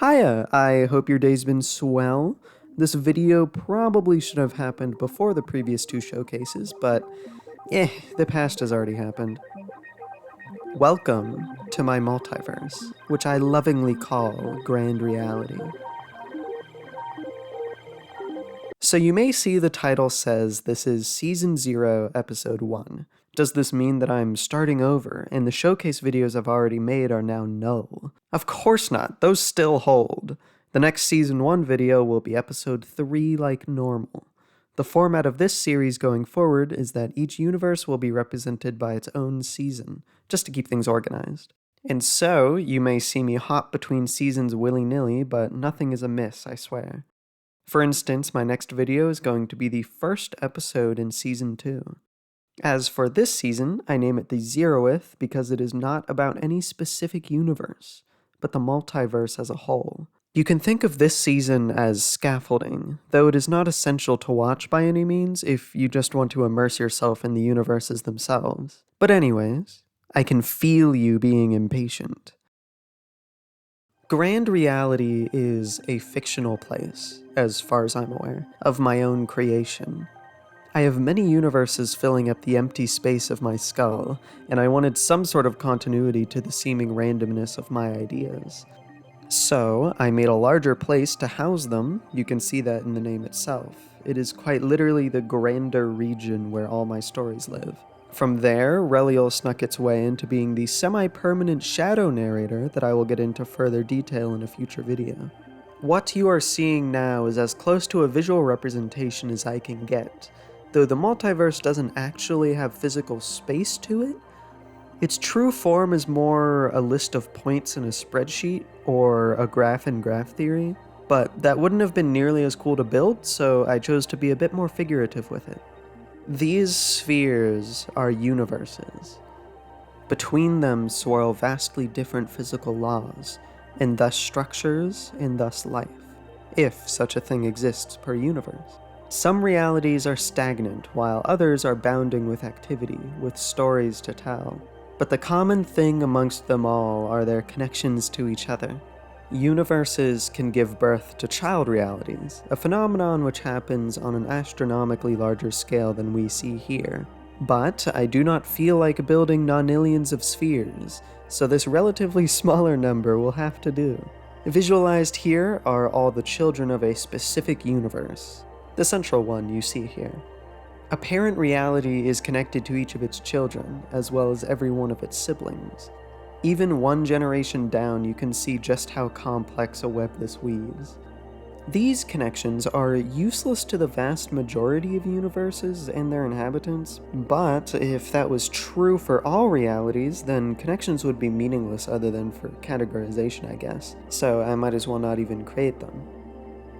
Hiya, I hope your day's been swell. This video probably should have happened before the previous two showcases, but the past has already happened. Welcome to my multiverse, which I lovingly call Grand Reality. So you may see the title says this is Season 0, Episode 1. Does this mean that I'm starting over and the showcase videos I've already made are now null? Of course not, those still hold. The next Season 1 video will be Episode 3 like normal. The format of this series going forward is that each universe will be represented by its own season, just to keep things organized. And so, you may see me hop between seasons willy-nilly, but nothing is amiss, I swear. For instance, my next video is going to be the first episode in Season 2. As for this season, I name it the 0th because it is not about any specific universe, but the multiverse as a whole. You can think of this season as scaffolding, though it is not essential to watch by any means if you just want to immerse yourself in the universes themselves. But anyways, I can feel you being impatient. Grand Reality is a fictional place, as far as I'm aware, of my own creation. I have many universes filling up the empty space of my skull, and I wanted some sort of continuity to the seeming randomness of my ideas. So, I made a larger place to house them. You can see that in the name itself. It is quite literally the grander region where all my stories live. From there, Reliel snuck its way into being the semi-permanent shadow narrator that I will get into further detail in a future video. What you are seeing now is as close to a visual representation as I can get. Though the multiverse doesn't actually have physical space to it, its true form is more a list of points in a spreadsheet or a graph in graph theory, but that wouldn't have been nearly as cool to build, so I chose to be a bit more figurative with it. These spheres are universes. Between them swirl vastly different physical laws, and thus structures, and thus life, if such a thing exists per universe. Some realities are stagnant, while others are bounding with activity, with stories to tell. But the common thing amongst them all are their connections to each other. Universes can give birth to child realities, a phenomenon which happens on an astronomically larger scale than we see here. But I do not feel like building nonillions of spheres, so this relatively smaller number will have to do. Visualized here are all the children of a specific universe, the central one you see here. A parent reality is connected to each of its children, as well as every one of its siblings. Even one generation down, you can see just how complex a web this weaves. These connections are useless to the vast majority of universes and their inhabitants, but if that was true for all realities, then connections would be meaningless other than for categorization, I guess, so I might as well not even create them.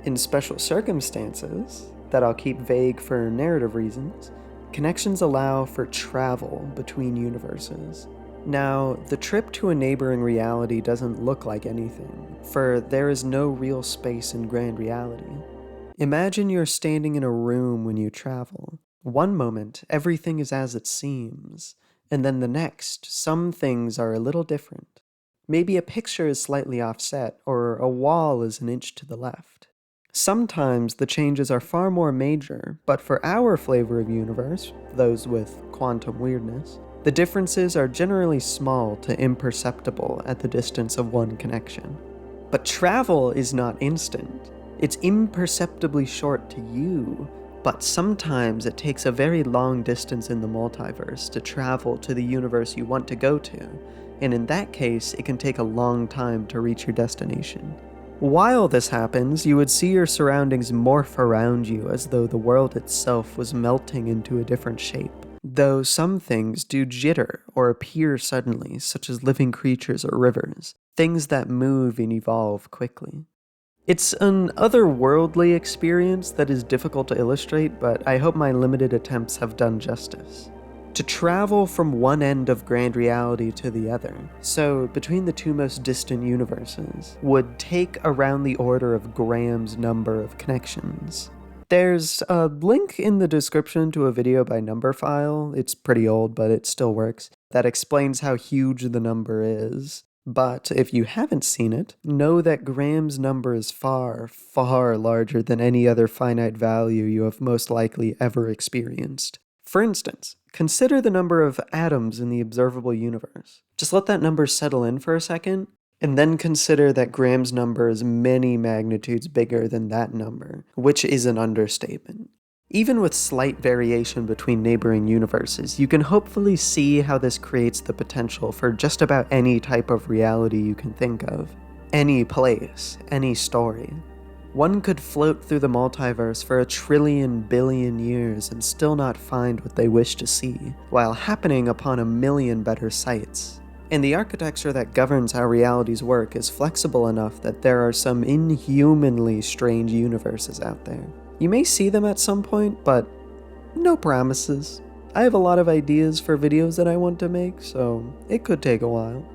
In special circumstances, that I'll keep vague for narrative reasons, connections allow for travel between universes. Now, the trip to a neighboring reality doesn't look like anything, for there is no real space in Grand Reality. Imagine you're standing in a room when you travel. One moment, everything is as it seems, and then the next, some things are a little different. Maybe a picture is slightly offset, or a wall is an inch to the left. Sometimes the changes are far more major, but for our flavor of universe, those with quantum weirdness, the differences are generally small to imperceptible at the distance of one connection. But travel is not instant. It's imperceptibly short to you, but sometimes it takes a very long distance in the multiverse to travel to the universe you want to go to, and in that case, it can take a long time to reach your destination. While this happens, you would see your surroundings morph around you as though the world itself was melting into a different shape. Though some things do jitter or appear suddenly, such as living creatures or rivers, things that move and evolve quickly. It's an otherworldly experience that is difficult to illustrate, but I hope my limited attempts have done justice. To travel from one end of Grand Reality to the other, so between the two most distant universes, would take around the order of Graham's number of connections. There's a link in the description to a video by Numberphile, it's pretty old but it still works, that explains how huge the number is. But if you haven't seen it, know that Graham's number is far, far larger than any other finite value you have most likely ever experienced. For instance, consider the number of atoms in the observable universe. Just let that number settle in for a second, and then consider that Graham's number is many magnitudes bigger than that number, which is an understatement. Even with slight variation between neighboring universes, you can hopefully see how this creates the potential for just about any type of reality you can think of. Any place, any story. One could float through the multiverse for 1 trillion billion years and still not find what they wish to see, while happening upon 1 million better sites. And the architecture that governs how realities work is flexible enough that there are some inhumanly strange universes out there. You may see them at some point, but no promises. I have a lot of ideas for videos that I want to make, so it could take a while.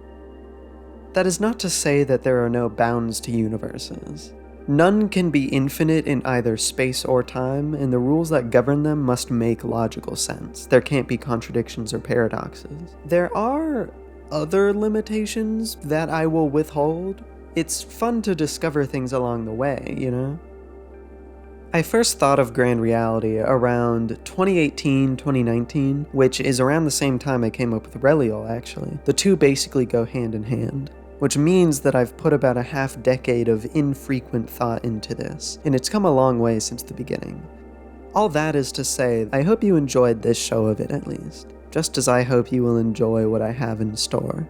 That is not to say that there are no bounds to universes. None can be infinite in either space or time, and the rules that govern them must make logical sense. There can't be contradictions or paradoxes. There are other limitations that I will withhold. It's fun to discover things along the way, you know? I first thought of Grand Reality around 2018-2019, which is around the same time I came up with Relial, actually. The two basically go hand in hand, which means that I've put about a half decade of infrequent thought into this, and it's come a long way since the beginning. All that is to say, I hope you enjoyed this show of it at least, just as I hope you will enjoy what I have in store.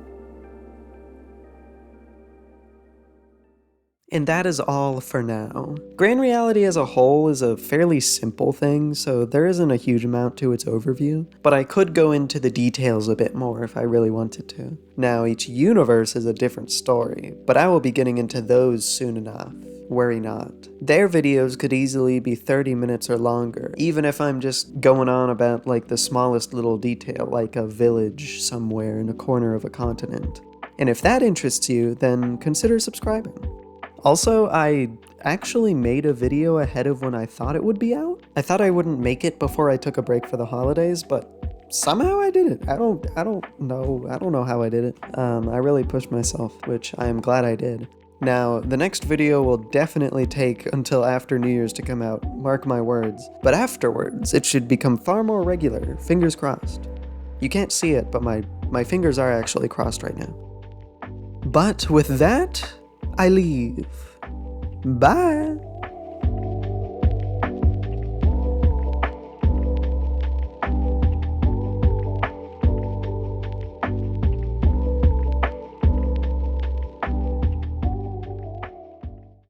And that is all for now. Grand Reality as a whole is a fairly simple thing, so there isn't a huge amount to its overview, but I could go into the details a bit more if I really wanted to. Now, each universe is a different story, but I will be getting into those soon enough. Worry not. Their videos could easily be 30 minutes or longer, even if I'm just going on about like the smallest little detail, like a village somewhere in a corner of a continent. And if that interests you, then consider subscribing. Also, I actually made a video ahead of when I thought it would be out. I thought I wouldn't make it before I took a break for the holidays, but somehow I did it. I don't know how I did it. I really pushed myself, which I am glad I did. Now, the next video will definitely take until after New Year's to come out, mark my words. But afterwards, it should become far more regular, fingers crossed. You can't see it, but my fingers are actually crossed right now. But with that, I leave. Bye!